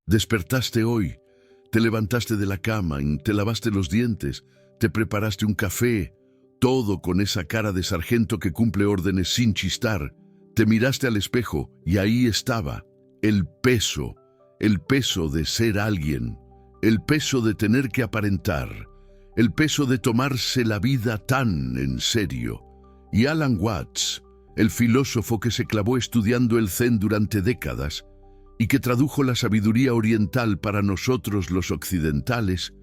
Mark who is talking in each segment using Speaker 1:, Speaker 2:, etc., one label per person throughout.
Speaker 1: Despertaste hoy, te levantaste de la cama, te lavaste los dientes, te preparaste un café, todo con esa cara de sargento que cumple órdenes sin chistar. Te miraste al espejo y ahí estaba el peso de ser alguien, el peso de tener que aparentar, el peso de tomarse la vida tan en serio. Y Alan Watts, el filósofo que se clavó estudiando el Zen durante décadas y que tradujo la sabiduría oriental para nosotros los occidentales,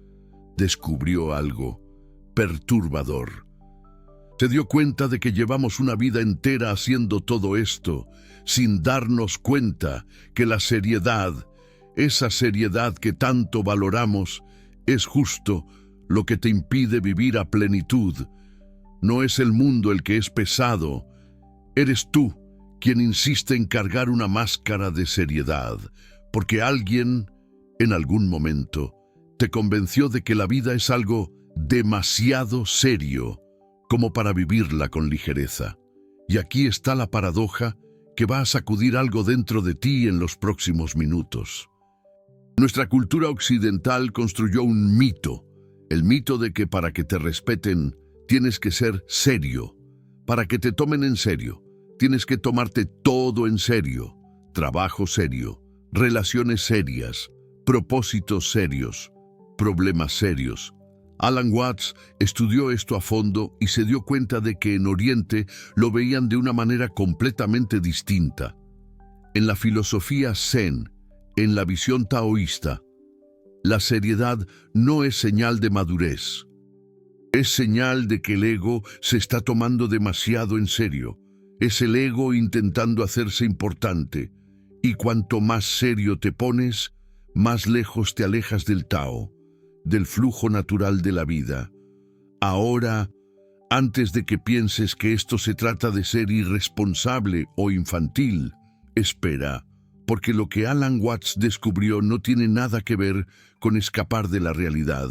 Speaker 1: descubrió algo perturbador. Se dio cuenta de que llevamos una vida entera haciendo todo esto, sin darnos cuenta que la seriedad, esa seriedad que tanto valoramos, es justo lo que te impide vivir a plenitud. No es el mundo el que es pesado, eres tú quien insiste en cargar una máscara de seriedad, porque alguien, en algún momento, te convenció de que la vida es algo demasiado serio como para vivirla con ligereza. Y aquí está la paradoja que va a sacudir algo dentro de ti en los próximos minutos. Nuestra cultura occidental construyó un mito, el mito de que para que te respeten tienes que ser serio, para que te tomen en serio, tienes que tomarte todo en serio, trabajo serio, relaciones serias, propósitos serios, problemas serios. Alan Watts estudió esto a fondo y se dio cuenta de que en Oriente lo veían de una manera completamente distinta. En la filosofía Zen, en la visión taoísta, la seriedad no es señal de madurez. Es señal de que el ego se está tomando demasiado en serio. Es el ego intentando hacerse importante. Y cuanto más serio te pones, más lejos te alejas del Tao, del flujo natural de la vida. Ahora, antes de que pienses que esto se trata de ser irresponsable o infantil, espera, porque lo que Alan Watts descubrió no tiene nada que ver con escapar de la realidad.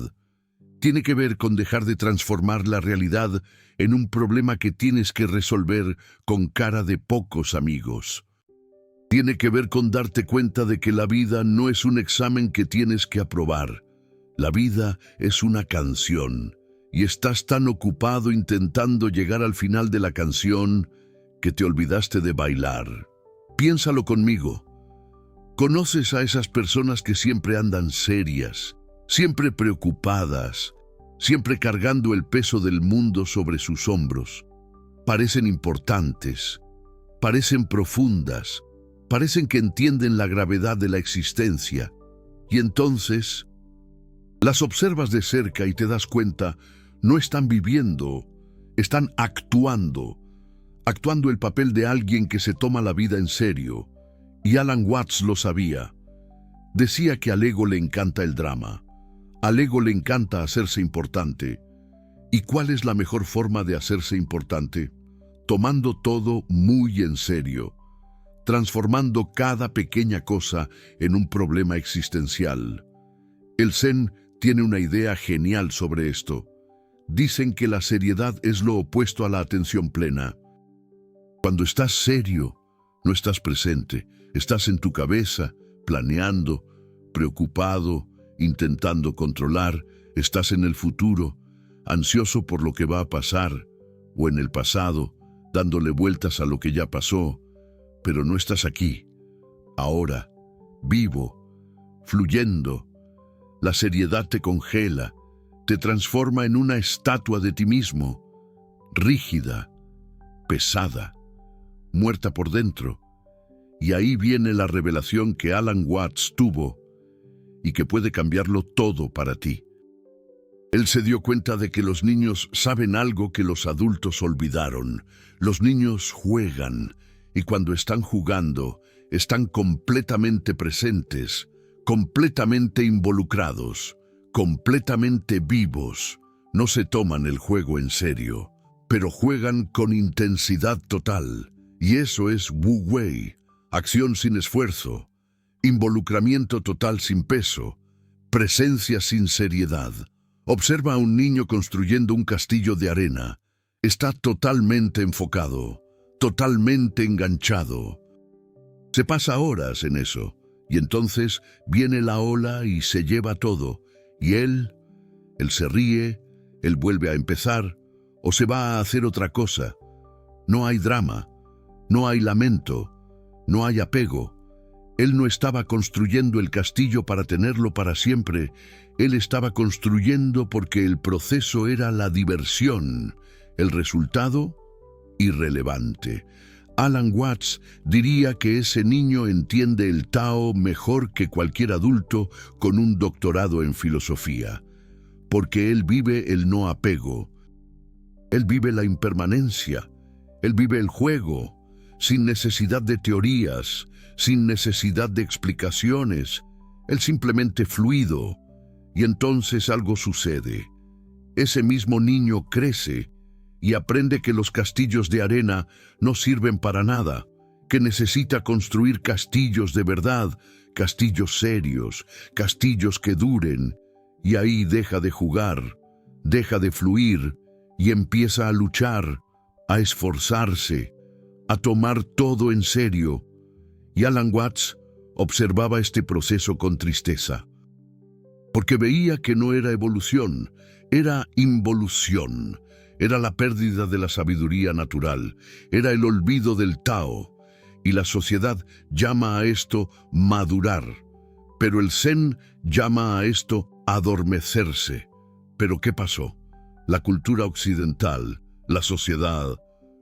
Speaker 1: Tiene que ver con dejar de transformar la realidad en un problema que tienes que resolver con cara de pocos amigos. Tiene que ver con darte cuenta de que la vida no es un examen que tienes que aprobar. La vida es una canción, y estás tan ocupado intentando llegar al final de la canción que te olvidaste de bailar. Piénsalo conmigo. ¿Conoces a esas personas que siempre andan serias, siempre preocupadas, siempre cargando el peso del mundo sobre sus hombros? Parecen importantes, parecen profundas, parecen que entienden la gravedad de la existencia, y entonces las observas de cerca y te das cuenta, no están viviendo, están actuando el papel de alguien que se toma la vida en serio. Y Alan Watts lo sabía. Decía que al ego le encanta el drama, al ego le encanta hacerse importante. ¿Y cuál es la mejor forma de hacerse importante? Tomando todo muy en serio, transformando cada pequeña cosa en un problema existencial. El Zen tiene una idea genial sobre esto. Dicen que la seriedad es lo opuesto a la atención plena. Cuando estás serio, no estás presente, estás en tu cabeza, planeando, preocupado, intentando controlar, estás en el futuro, ansioso por lo que va a pasar, o en el pasado, dándole vueltas a lo que ya pasó, pero no estás aquí, ahora, vivo, fluyendo. La seriedad te congela, te transforma en una estatua de ti mismo, rígida, pesada, muerta por dentro. Y ahí viene la revelación que Alan Watts tuvo y que puede cambiarlo todo para ti. Él se dio cuenta de que los niños saben algo que los adultos olvidaron. Los niños juegan y cuando están jugando, están completamente presentes, completamente involucrados, completamente vivos. No se toman el juego en serio, pero juegan con intensidad total. Y eso es Wu Wei, acción sin esfuerzo, involucramiento total sin peso, presencia sin seriedad. Observa a un niño construyendo un castillo de arena. Está totalmente enfocado, totalmente enganchado. Se pasa horas en eso, Y entonces viene la ola y se lleva todo, y él se ríe, él vuelve a empezar, o se va a hacer otra cosa. No hay drama, no hay lamento, no hay apego. Él no estaba construyendo el castillo para tenerlo para siempre. Él estaba construyendo porque el proceso era la diversión, el resultado irrelevante. Alan Watts diría que ese niño entiende el Tao mejor que cualquier adulto con un doctorado en filosofía, porque él vive el no apego, él vive la impermanencia, él vive el juego, sin necesidad de teorías, sin necesidad de explicaciones, él simplemente fluido, y entonces algo sucede. Ese mismo niño crece y aprende que los castillos de arena no sirven para nada, que necesita construir castillos de verdad, castillos serios, castillos que duren, y ahí deja de jugar, deja de fluir y empieza a luchar, a esforzarse, a tomar todo en serio. Y Alan Watts observaba este proceso con tristeza, porque veía que no era evolución, era involución, era la pérdida de la sabiduría natural, era el olvido del Tao, y la sociedad llama a esto madurar, pero el Zen llama a esto adormecerse. ¿Pero qué pasó? La cultura occidental, la sociedad,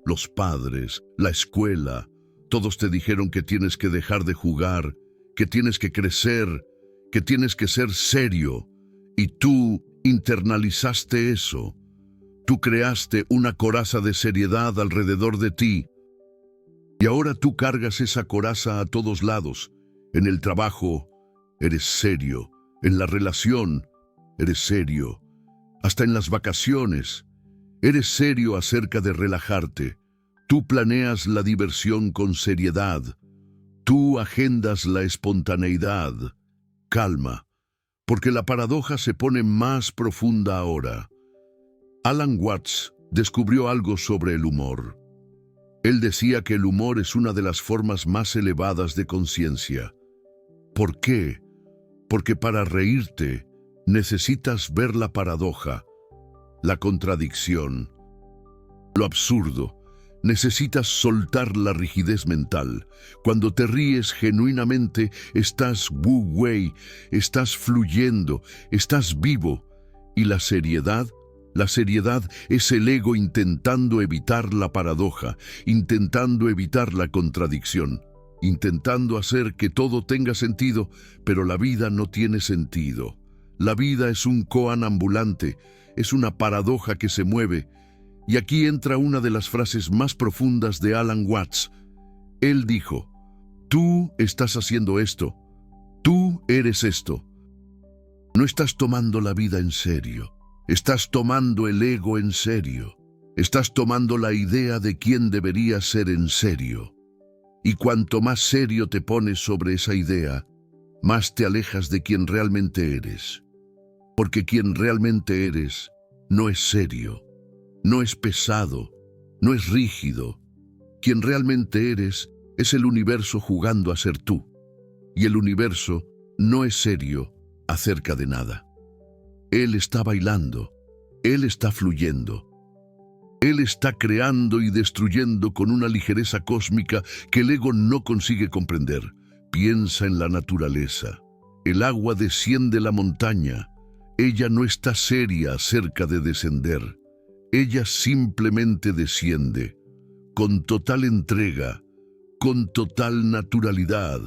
Speaker 1: los padres, la escuela, todos te dijeron que tienes que dejar de jugar, que tienes que crecer, que tienes que ser serio, y tú internalizaste eso. Tú creaste una coraza de seriedad alrededor de ti, y ahora tú cargas esa coraza a todos lados. En el trabajo, eres serio. En la relación, eres serio. Hasta en las vacaciones, eres serio acerca de relajarte. Tú planeas la diversión con seriedad. Tú agendas la espontaneidad. Calma, porque la paradoja se pone más profunda ahora. Alan Watts descubrió algo sobre el humor. Él decía que el humor es una de las formas más elevadas de conciencia. ¿Por qué? Porque para reírte necesitas ver la paradoja, la contradicción, lo absurdo. Necesitas soltar la rigidez mental. Cuando te ríes genuinamente, estás wu-wei, estás fluyendo, estás vivo. Y la seriedad es el ego intentando evitar la paradoja, intentando evitar la contradicción, intentando hacer que todo tenga sentido, pero la vida no tiene sentido. La vida es un koan ambulante, es una paradoja que se mueve. Y aquí entra una de las frases más profundas de Alan Watts. Él dijo, tú estás haciendo esto, tú eres esto. No estás tomando la vida en serio, estás tomando el ego en serio, estás tomando la idea de quién debería ser en serio. Y cuanto más serio te pones sobre esa idea, más te alejas de quien realmente eres. Porque quien realmente eres no es serio. No es pesado, no es rígido. Quien realmente eres es el universo jugando a ser tú. Y el universo no es serio acerca de nada. Él está bailando, él está fluyendo. Él está creando y destruyendo con una ligereza cósmica que el ego no consigue comprender. Piensa en la naturaleza. El agua desciende la montaña. Ella no está seria acerca de descender. Ella simplemente desciende, con total entrega, con total naturalidad.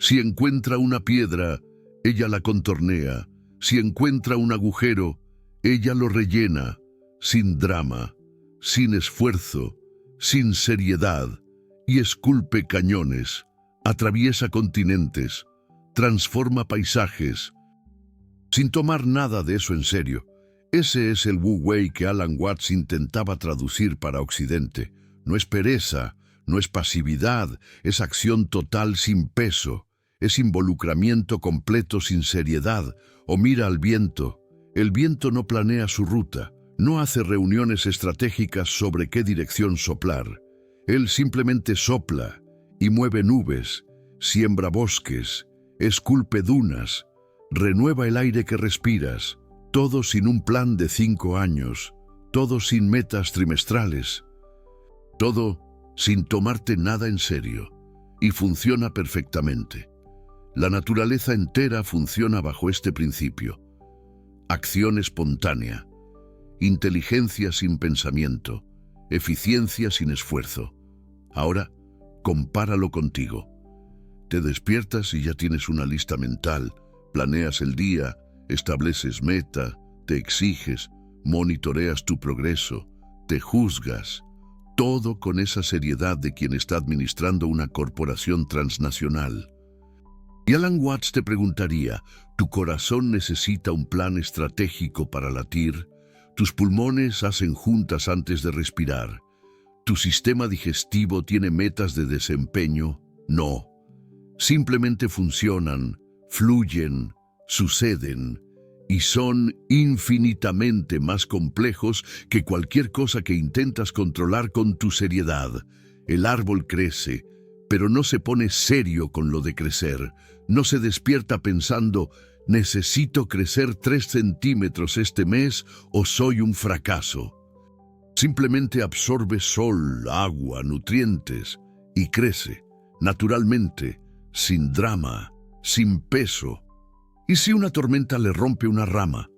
Speaker 1: Si encuentra una piedra, ella la contornea. Si encuentra un agujero, ella lo rellena, sin drama, sin esfuerzo, sin seriedad, y esculpe cañones, atraviesa continentes, transforma paisajes, sin tomar nada de eso en serio. Ese es el wu-wei que Alan Watts intentaba traducir para Occidente. No es pereza, no es pasividad, es acción total sin peso, es involucramiento completo sin seriedad. O mira al viento. El viento no planea su ruta, no hace reuniones estratégicas sobre qué dirección soplar. Él simplemente sopla y mueve nubes, siembra bosques, esculpe dunas, renueva el aire que respiras, todo sin un plan de 5 años, todo sin metas trimestrales, todo sin tomarte nada en serio, y funciona perfectamente. La naturaleza entera funciona bajo este principio. Acción espontánea, inteligencia sin pensamiento, eficiencia sin esfuerzo. Ahora, compáralo contigo. Te despiertas y ya tienes una lista mental, planeas el día, estableces meta, te exiges, monitoreas tu progreso, te juzgas, todo con esa seriedad de quien está administrando una corporación transnacional. Y Alan Watts te preguntaría, ¿tu corazón necesita un plan estratégico para latir? ¿Tus pulmones hacen juntas antes de respirar? ¿Tu sistema digestivo tiene metas de desempeño? No. Simplemente funcionan, fluyen, suceden y son infinitamente más complejos que cualquier cosa que intentas controlar con tu seriedad. El árbol crece, pero no se pone serio con lo de crecer. No se despierta pensando, necesito crecer 3 centímetros este mes o soy un fracaso. Simplemente absorbe sol, agua, nutrientes y crece, naturalmente, sin drama, sin peso. ¿Y si una tormenta le rompe una rama?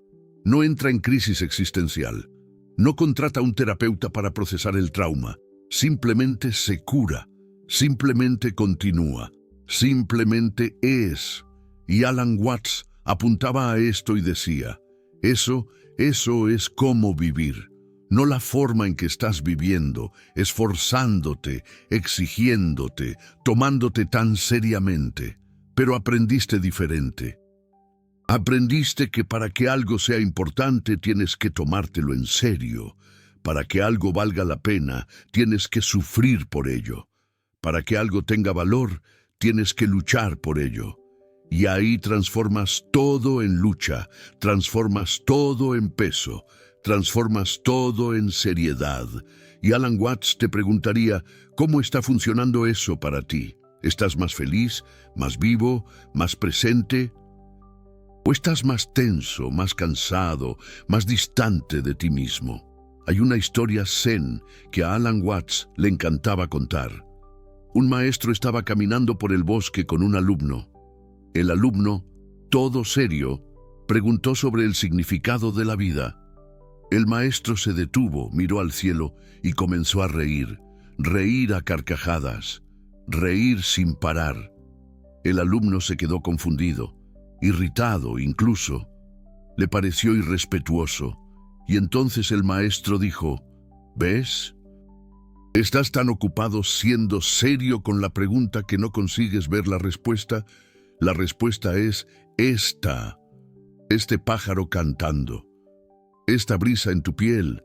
Speaker 1: No entra en crisis existencial. No contrata a un terapeuta para procesar el trauma. Simplemente se cura. Simplemente continúa. Simplemente es. Y Alan Watts apuntaba a esto y decía, eso es cómo vivir. No la forma en que estás viviendo, esforzándote, exigiéndote, tomándote tan seriamente. Pero aprendiste diferente. Aprendiste que para que algo sea importante tienes que tomártelo en serio. Para que algo valga la pena, tienes que sufrir por ello. Para que algo tenga valor, tienes que luchar por ello. Y ahí transformas todo en lucha, transformas todo en peso, transformas todo en seriedad. Y Alan Watts te preguntaría, ¿cómo está funcionando eso para ti? ¿Estás más feliz, más vivo, más presente? ¿O estás más tenso, más cansado, más distante de ti mismo? Hay una historia zen que a Alan Watts le encantaba contar. Un maestro estaba caminando por el bosque con un alumno. El alumno, todo serio, preguntó sobre el significado de la vida. El maestro se detuvo, miró al cielo y comenzó a reír, reír a carcajadas, reír sin parar. El alumno se quedó confundido, irritado incluso. Le pareció irrespetuoso, y entonces el maestro dijo, ¿ves? ¿Estás tan ocupado siendo serio con la pregunta que no consigues ver la respuesta? La respuesta es esta, este pájaro cantando, esta brisa en tu piel,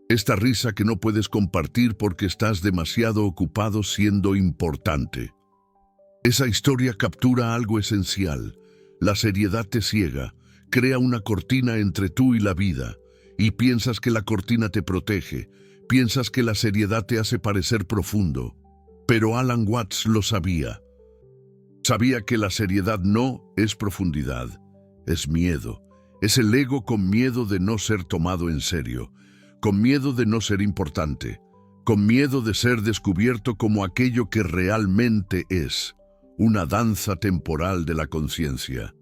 Speaker 1: esta risa que no puedes compartir porque estás demasiado ocupado siendo importante. Esa historia captura algo esencial. La seriedad te ciega, crea una cortina entre tú y la vida, y piensas que la cortina te protege, piensas que la seriedad te hace parecer profundo. Pero Alan Watts lo sabía. Sabía que la seriedad no es profundidad, es miedo. Es el ego con miedo de no ser tomado en serio, con miedo de no ser importante, con miedo de ser descubierto como aquello que realmente es, una danza temporal de la conciencia,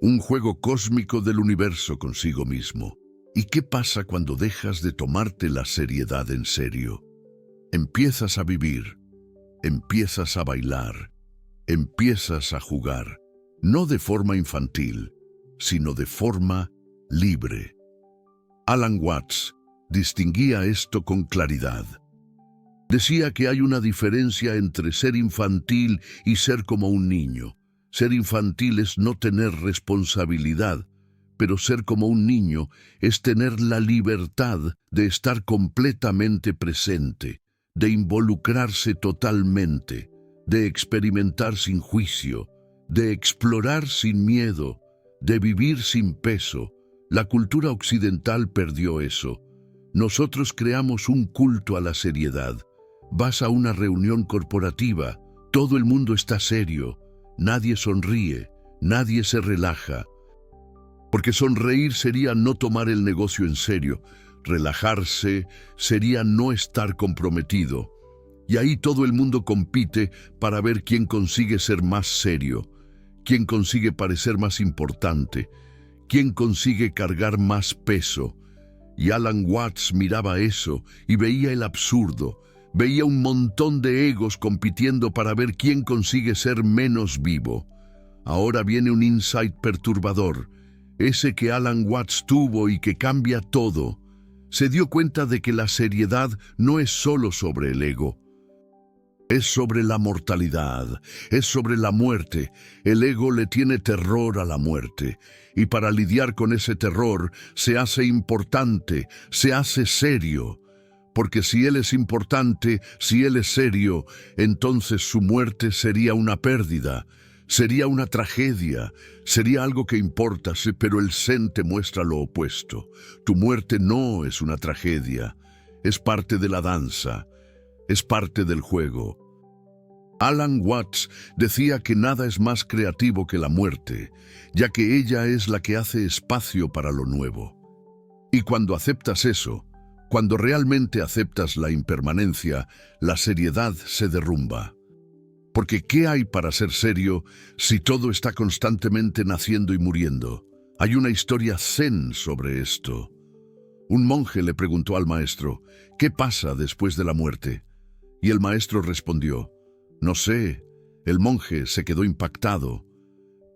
Speaker 1: un juego cósmico del universo consigo mismo. ¿Y qué pasa cuando dejas de tomarte la seriedad en serio? Empiezas a vivir, empiezas a bailar, empiezas a jugar, no de forma infantil, sino de forma libre. Alan Watts distinguía esto con claridad. Decía que hay una diferencia entre ser infantil y ser como un niño. Ser infantil es no tener responsabilidad, pero ser como un niño es tener la libertad de estar completamente presente, de involucrarse totalmente, de experimentar sin juicio, de explorar sin miedo, de vivir sin peso. La cultura occidental perdió eso. Nosotros creamos un culto a la seriedad. Vas a una reunión corporativa, todo el mundo está serio. nadie sonríe, nadie se relaja. Porque sonreír sería no tomar el negocio en serio, relajarse sería no estar comprometido. Y ahí todo el mundo compite para ver quién consigue ser más serio, quién consigue parecer más importante, quién consigue cargar más peso. Y Alan Watts miraba eso y veía el absurdo, veía un montón de egos compitiendo para ver quién consigue ser menos vivo. Ahora viene un insight perturbador, ese que Alan Watts tuvo y que cambia todo. Se dio cuenta de que la seriedad no es solo sobre el ego. Es sobre la mortalidad, es sobre la muerte. El ego le tiene terror a la muerte, y para lidiar con ese terror se hace importante, se hace serio. Porque si él es importante, si él es serio, entonces su muerte sería una pérdida, sería una tragedia, sería algo que importa, pero el Zen te muestra lo opuesto. Tu muerte no es una tragedia, es parte de la danza. Es parte del juego. Alan Watts decía que nada es más creativo que la muerte, ya que ella es la que hace espacio para lo nuevo. Y cuando aceptas eso, cuando realmente aceptas la impermanencia, la seriedad se derrumba. Porque ¿qué hay para ser serio si todo está constantemente naciendo y muriendo? Hay una historia zen sobre esto. Un monje le preguntó al maestro, ¿qué pasa después de la muerte? Y el maestro respondió, no sé. El monje se quedó impactado.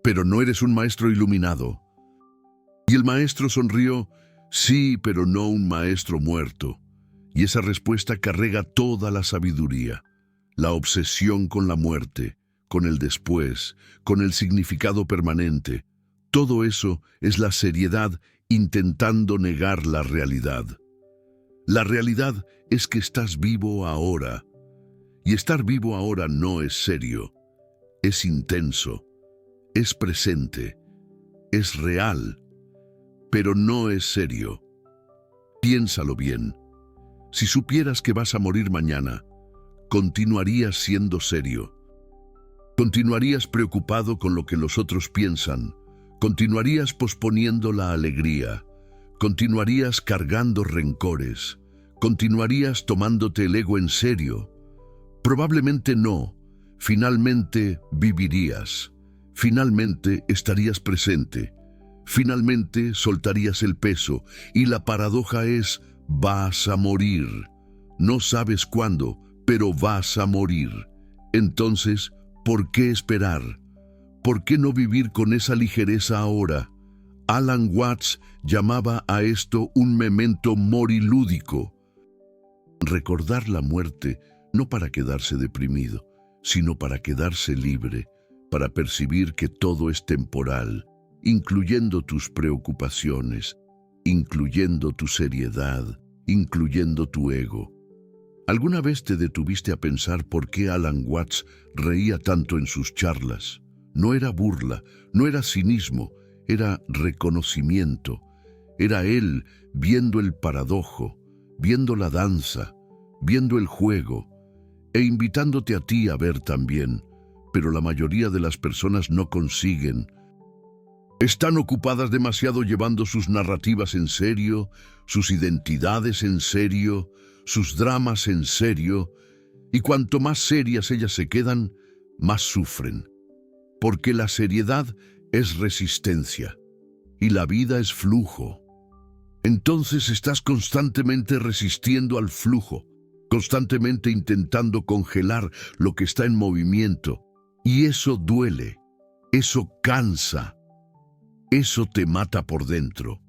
Speaker 1: Pero no eres un maestro iluminado. Y el maestro sonrió, sí, pero no un maestro muerto. Y esa respuesta carrega toda la sabiduría. La obsesión con la muerte, con el después, con el significado permanente. Todo eso es la seriedad intentando negar la realidad. La realidad es que estás vivo ahora. Y estar vivo ahora no es serio, es intenso, es presente, es real, pero no es serio. Piénsalo bien. Si supieras que vas a morir mañana, continuarías siendo serio. Continuarías preocupado con lo que los otros piensan. Continuarías posponiendo la alegría. Continuarías cargando rencores. Continuarías tomándote el ego en serio. Probablemente no. Finalmente vivirías. Finalmente estarías presente. Finalmente soltarías el peso. Y la paradoja es, vas a morir. No sabes cuándo, pero vas a morir. Entonces, ¿por qué esperar? ¿Por qué no vivir con esa ligereza ahora? Alan Watts llamaba a esto un memento mori lúdico. Recordar la muerte no para quedarse deprimido, sino para quedarse libre, para percibir que todo es temporal, incluyendo tus preocupaciones, incluyendo tu seriedad, incluyendo tu ego. ¿Alguna vez te detuviste a pensar por qué Alan Watts reía tanto en sus charlas? No era burla, no era cinismo, era reconocimiento. Era él viendo el paradojo, viendo la danza, viendo el juego, e invitándote a ti a ver también, pero la mayoría de las personas no consiguen. Están ocupadas demasiado llevando sus narrativas en serio, sus identidades en serio, sus dramas en serio, y cuanto más serias ellas se quedan, más sufren. Porque la seriedad es resistencia, y la vida es flujo. Entonces estás constantemente resistiendo al flujo, constantemente intentando congelar lo que está en movimiento, y eso duele, eso cansa, eso te mata por dentro.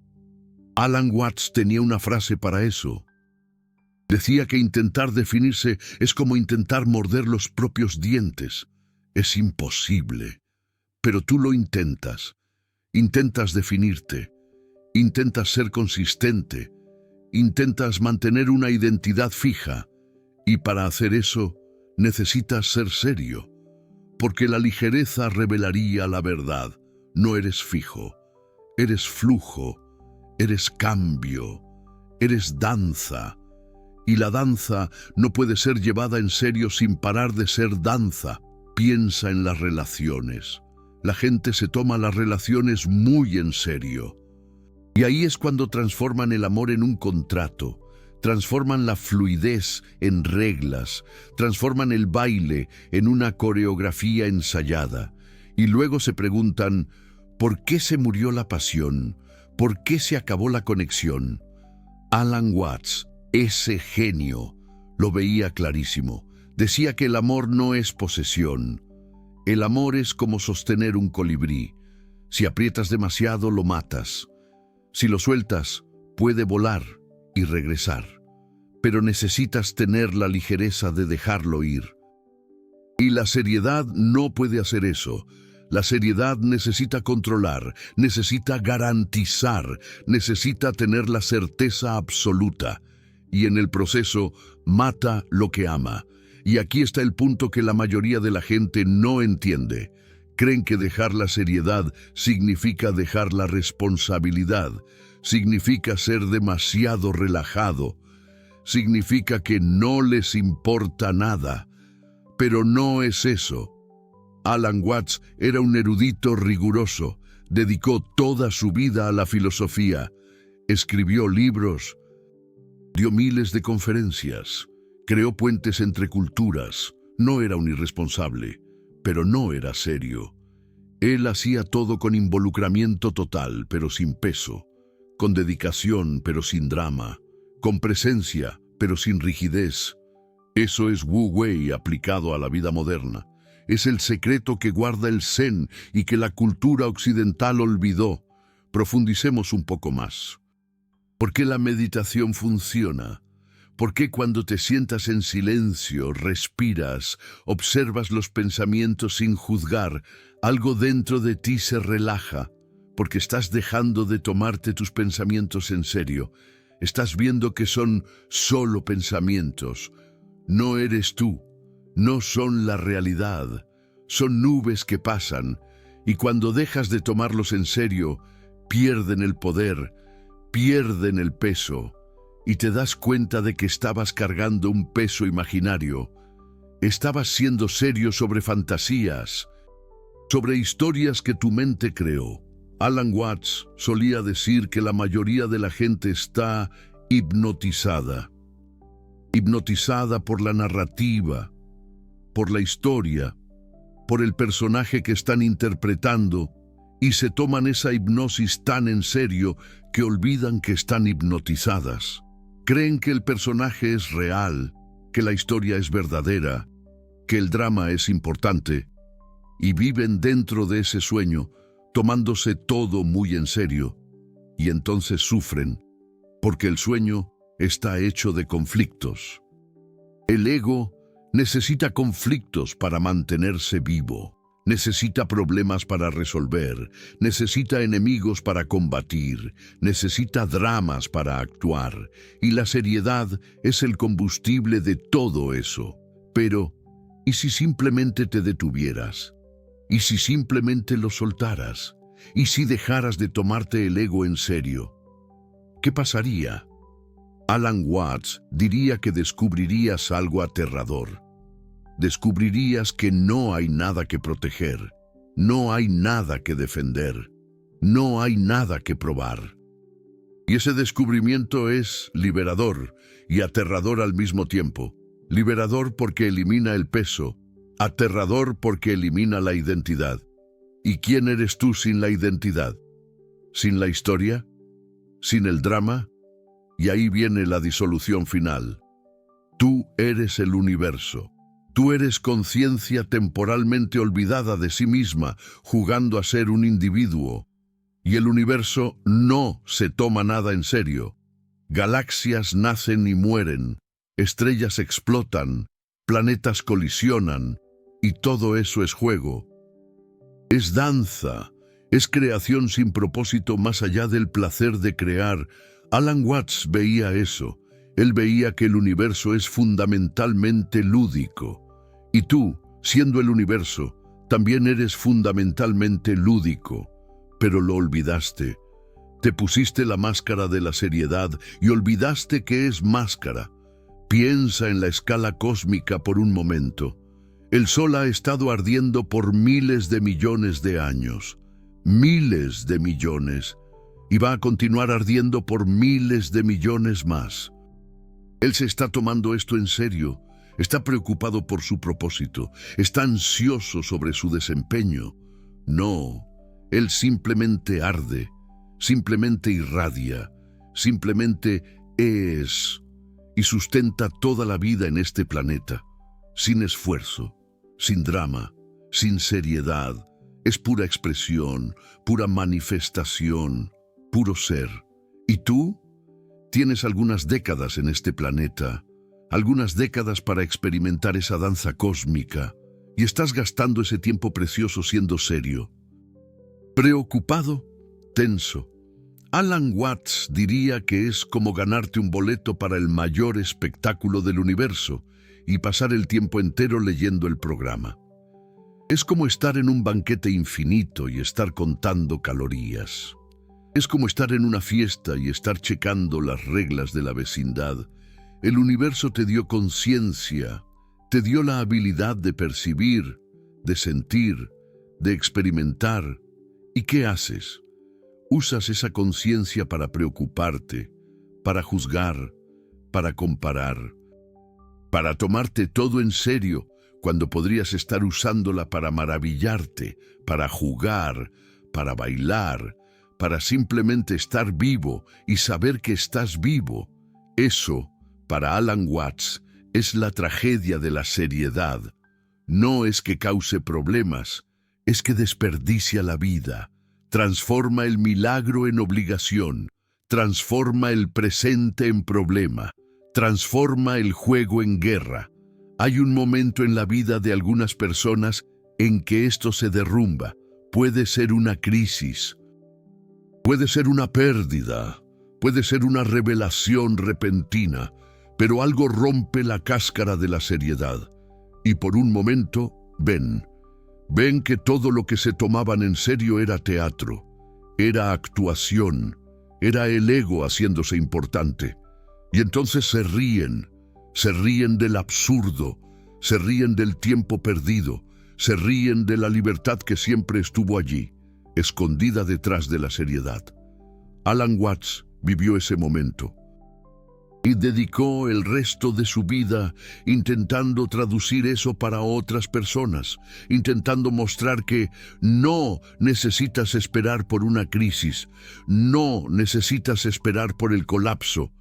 Speaker 1: Alan Watts tenía una frase para eso. Decía que intentar definirse es como intentar morder los propios dientes. Es imposible, pero tú lo intentas. Intentas definirte, intentas ser consistente, intentas mantener una identidad fija. Y para hacer eso, necesitas ser serio, porque la ligereza revelaría la verdad. No eres fijo, eres flujo, eres cambio, eres danza. Y la danza no puede ser llevada en serio sin parar de ser danza. Piensa en las relaciones. La gente se toma las relaciones muy en serio. Y ahí es cuando transforman el amor en un contrato, transforman la fluidez en reglas, transforman el baile en una coreografía ensayada. Y luego se preguntan, ¿por qué se murió la pasión? ¿Por qué se acabó la conexión? Alan Watts, ese genio, lo veía clarísimo. Decía que el amor no es posesión. El amor es como sostener un colibrí. Si aprietas demasiado, lo matas. Si lo sueltas, puede volar y regresar. Pero necesitas tener la ligereza de dejarlo ir. Y la seriedad no puede hacer eso. La seriedad necesita controlar, necesita garantizar, necesita tener la certeza absoluta. Y en el proceso, mata lo que ama. Y aquí está el punto que la mayoría de la gente no entiende. Creen que dejar la seriedad significa dejar la responsabilidad, significa ser demasiado relajado, significa que no les importa nada. Pero no es eso. Alan Watts era un erudito riguroso, dedicó toda su vida a la filosofía, escribió libros, dio miles de conferencias, creó puentes entre culturas. No era un irresponsable, pero no era serio. Él hacía todo con involucramiento total, pero sin peso, con dedicación, pero sin drama, con presencia, pero sin rigidez. Eso es Wu Wei aplicado a la vida moderna. Es el secreto que guarda el Zen y que la cultura occidental olvidó. Profundicemos un poco más. ¿Por qué la meditación funciona? ¿Por qué cuando te sientas en silencio, respiras, observas los pensamientos sin juzgar, algo dentro de ti se relaja? Porque estás dejando de tomarte tus pensamientos en serio. Estás viendo que son solo pensamientos. No eres tú. No son la realidad, son nubes que pasan, y cuando dejas de tomarlos en serio, pierden el poder, pierden el peso, y te das cuenta de que estabas cargando un peso imaginario. Estabas siendo serio sobre fantasías, sobre historias que tu mente creó. Alan Watts solía decir que la mayoría de la gente está hipnotizada por la narrativa, por la historia, por el personaje que están interpretando, y se toman esa hipnosis tan en serio que olvidan que están hipnotizadas. Creen que el personaje es real, que la historia es verdadera, que el drama es importante, y viven dentro de ese sueño, tomándose todo muy en serio, y entonces sufren, porque el sueño está hecho de conflictos. El ego necesita conflictos para mantenerse vivo, necesita problemas para resolver, necesita enemigos para combatir, necesita dramas para actuar, y la seriedad es el combustible de todo eso. Pero, ¿y si simplemente te detuvieras? ¿Y si simplemente lo soltaras? ¿Y si dejaras de tomarte el ego en serio? ¿Qué pasaría? Alan Watts diría que descubrirías algo aterrador. Descubrirías que no hay nada que proteger, no hay nada que defender, no hay nada que probar. Y ese descubrimiento es liberador y aterrador al mismo tiempo. Liberador porque elimina el peso, aterrador porque elimina la identidad. ¿Y quién eres tú sin la identidad? ¿Sin la historia? ¿Sin el drama? Y ahí viene la disolución final. Tú eres el universo. Tú eres conciencia temporalmente olvidada de sí misma, jugando a ser un individuo. Y el universo no se toma nada en serio. Galaxias nacen y mueren, estrellas explotan, planetas colisionan, y todo eso es juego. Es danza, es creación sin propósito más allá del placer de crear. Alan Watts veía eso. Él veía que el universo es fundamentalmente lúdico. Y tú, siendo el universo, también eres fundamentalmente lúdico. Pero lo olvidaste. Te pusiste la máscara de la seriedad y olvidaste que es máscara. Piensa en la escala cósmica por un momento. El Sol ha estado ardiendo por miles de millones de años, miles de millones, y va a continuar ardiendo por miles de millones más. Él se está tomando esto en serio, está preocupado por su propósito, está ansioso sobre su desempeño. No, él simplemente arde, simplemente irradia, simplemente es y sustenta toda la vida en este planeta, sin esfuerzo, sin drama, sin seriedad. Es pura expresión, pura manifestación, puro ser. ¿Y tú? Tienes algunas décadas en este planeta, algunas décadas para experimentar esa danza cósmica, y estás gastando ese tiempo precioso siendo serio, preocupado, tenso. Alan Watts diría que es como ganarte un boleto para el mayor espectáculo del universo y pasar el tiempo entero leyendo el programa. Es como estar en un banquete infinito y estar contando calorías. Es como estar en una fiesta y estar checando las reglas de la vecindad. El universo te dio conciencia, te dio la habilidad de percibir, de sentir, de experimentar. ¿Y qué haces? Usas esa conciencia para preocuparte, para juzgar, para comparar, para tomarte todo en serio, cuando podrías estar usándola para maravillarte, para jugar, para bailar, para simplemente estar vivo y saber que estás vivo. Eso, para Alan Watts, es la tragedia de la seriedad. No es que cause problemas, es que desperdicia la vida, transforma el milagro en obligación, transforma el presente en problema, transforma el juego en guerra. Hay un momento en la vida de algunas personas en que esto se derrumba. Puede ser una crisis, puede ser una pérdida, puede ser una revelación repentina, pero algo rompe la cáscara de la seriedad. Y por un momento, ven que todo lo que se tomaban en serio era teatro, era actuación, era el ego haciéndose importante. Y entonces se ríen del absurdo, se ríen del tiempo perdido, se ríen de la libertad que siempre estuvo allí, escondida detrás de la seriedad. Alan Watts vivió ese momento y dedicó el resto de su vida intentando traducir eso para otras personas, intentando mostrar que no necesitas esperar por una crisis, no necesitas esperar por el colapso.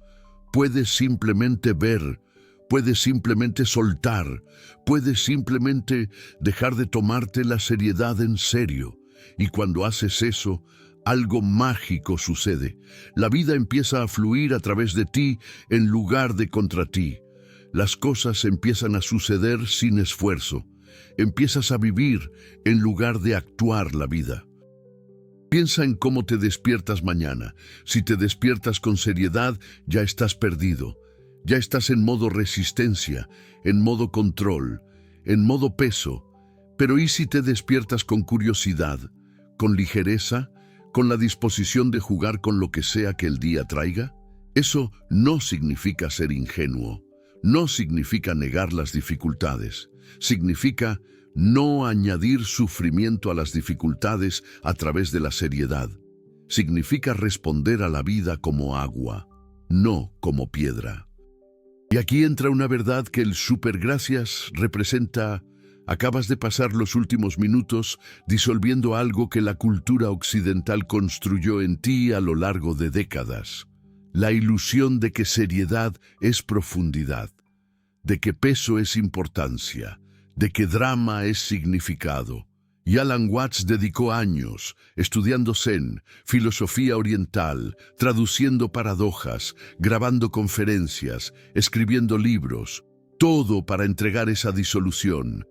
Speaker 1: Puedes simplemente ver, puedes simplemente soltar, puedes simplemente dejar de tomarte la seriedad en serio. Y cuando haces eso, algo mágico sucede. La vida empieza a fluir a través de ti en lugar de contra ti. Las cosas empiezan a suceder sin esfuerzo. Empiezas a vivir en lugar de actuar la vida. Piensa en cómo te despiertas mañana. Si te despiertas con seriedad, ya estás perdido. Ya estás en modo resistencia, en modo control, en modo peso. Pero ¿y si te despiertas con curiosidad, con ligereza, con la disposición de jugar con lo que sea que el día traiga? Eso no significa ser ingenuo, no significa negar las dificultades, significa no añadir sufrimiento a las dificultades a través de la seriedad. Significa responder a la vida como agua, no como piedra. Y aquí entra una verdad que el supergracias representa. Acabas de pasar los últimos minutos disolviendo algo que la cultura occidental construyó en ti a lo largo de décadas. La ilusión de que seriedad es profundidad, de que peso es importancia, de que drama es significado. Y Alan Watts dedicó años estudiando Zen, filosofía oriental, traduciendo paradojas, grabando conferencias, escribiendo libros, todo para entregar esa disolución.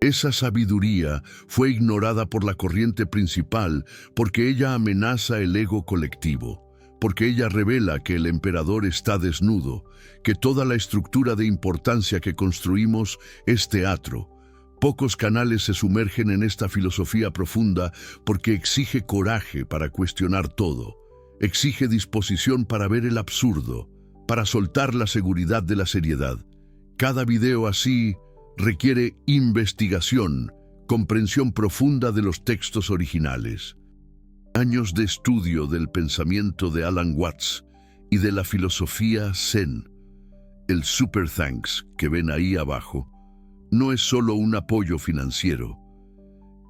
Speaker 1: Esa sabiduría fue ignorada por la corriente principal porque ella amenaza el ego colectivo, porque ella revela que el emperador está desnudo, que toda la estructura de importancia que construimos es teatro. Pocos canales se sumergen en esta filosofía profunda porque exige coraje para cuestionar todo, exige disposición para ver el absurdo, para soltar la seguridad de la seriedad. Cada video así requiere investigación, comprensión profunda de los textos originales. Años de estudio del pensamiento de Alan Watts y de la filosofía Zen. El Super Thanks que ven ahí abajo no es solo un apoyo financiero.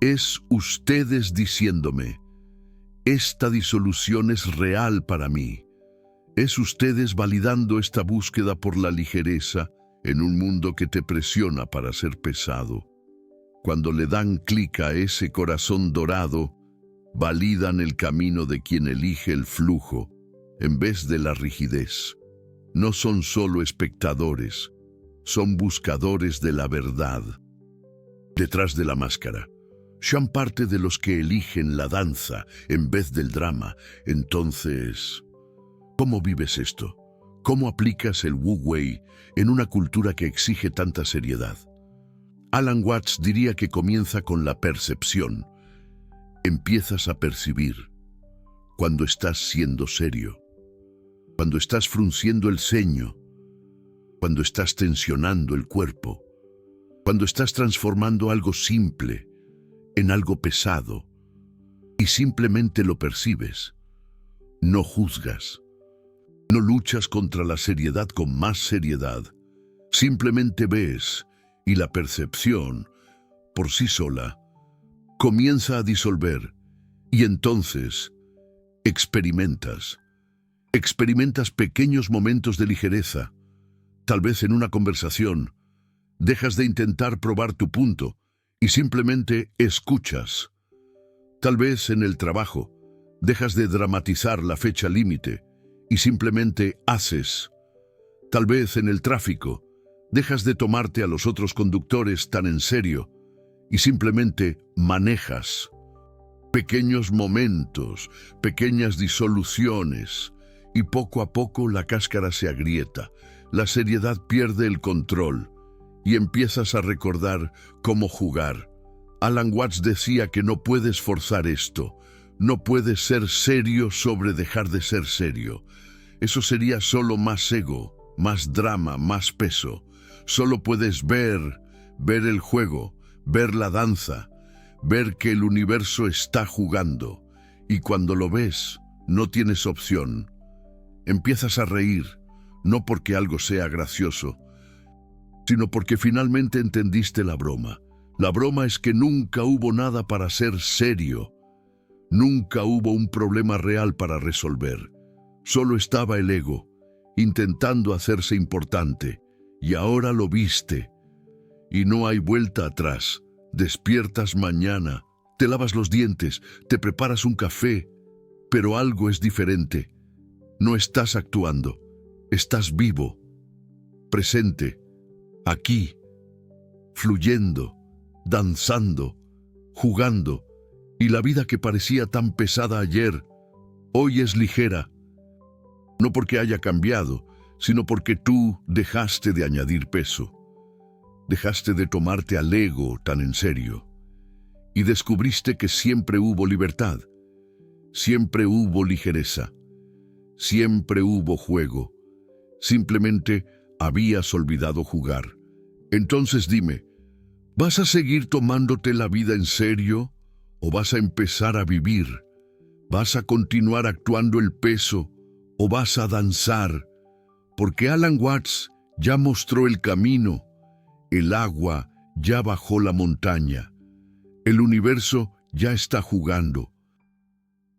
Speaker 1: Es ustedes diciéndome, esta disolución es real para mí. Es ustedes validando esta búsqueda por la ligereza en un mundo que te presiona para ser pesado. Cuando le dan clic a ese corazón dorado, validan el camino de quien elige el flujo en vez de la rigidez. No son solo espectadores, son buscadores de la verdad. Detrás de la máscara, son parte de los que eligen la danza en vez del drama. Entonces, ¿cómo vives esto? ¿Cómo aplicas el Wu Wei en una cultura que exige tanta seriedad? Alan Watts diría que comienza con la percepción. Empiezas a percibir cuando estás siendo serio, cuando estás frunciendo el ceño, cuando estás tensionando el cuerpo, cuando estás transformando algo simple en algo pesado y simplemente lo percibes. No juzgas, no luchas contra la seriedad con más seriedad, simplemente ves y la percepción, por sí sola, comienza a disolver y entonces experimentas pequeños momentos de ligereza, tal vez en una conversación. Dejas de intentar probar tu punto y simplemente escuchas. Tal vez en el trabajo, dejas de dramatizar la fecha límite y simplemente haces. Tal vez en el tráfico, dejas de tomarte a los otros conductores tan en serio y simplemente manejas. Pequeños momentos, pequeñas disoluciones, y poco a poco la cáscara se agrieta, la seriedad pierde el control y empiezas a recordar cómo jugar. Alan Watts decía que no puedes forzar esto, no puedes ser serio sobre dejar de ser serio. Eso sería solo más ego, más drama, más peso. Solo puedes ver el juego, ver la danza, ver que el universo está jugando. Y cuando lo ves, no tienes opción. Empiezas a reír, no porque algo sea gracioso, sino porque finalmente entendiste la broma. La broma es que nunca hubo nada para ser serio. Nunca hubo un problema real para resolver. Solo estaba el ego, intentando hacerse importante. Y ahora lo viste. Y no hay vuelta atrás. Despiertas mañana, te lavas los dientes, te preparas un café, pero algo es diferente. No estás actuando, estás vivo, presente, aquí, fluyendo, danzando, jugando, y la vida que parecía tan pesada ayer, hoy es ligera. No porque haya cambiado, sino porque tú dejaste de añadir peso. Dejaste de tomarte al ego tan en serio y descubriste que siempre hubo libertad, siempre hubo ligereza, siempre hubo juego. Simplemente habías olvidado jugar. Entonces dime, ¿vas a seguir tomándote la vida en serio o vas a empezar a vivir? ¿Vas a continuar actuando el peso o vas a danzar? Porque Alan Watts ya mostró el camino. El agua ya bajó la montaña. El universo ya está jugando.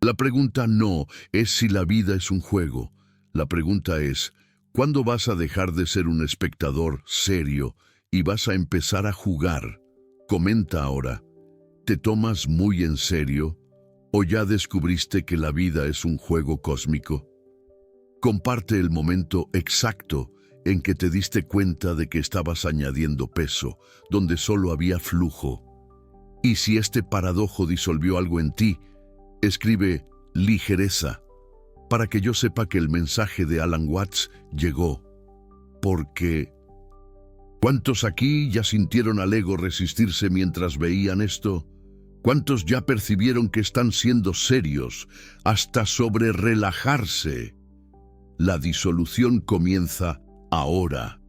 Speaker 1: La pregunta no es si la vida es un juego. La pregunta es, ¿cuándo vas a dejar de ser un espectador serio y vas a empezar a jugar? Comenta ahora, ¿te tomas muy en serio o ya descubriste que la vida es un juego cósmico? Comparte el momento exacto en que te diste cuenta de que estabas añadiendo peso, donde solo había flujo. Y si este paradojo disolvió algo en ti, escribe ligereza, para que yo sepa que el mensaje de Alan Watts llegó. Porque, ¿cuántos aquí ya sintieron al ego resistirse mientras veían esto? ¿Cuántos ya percibieron que están siendo serios hasta sobre relajarse? La disolución comienza ahora.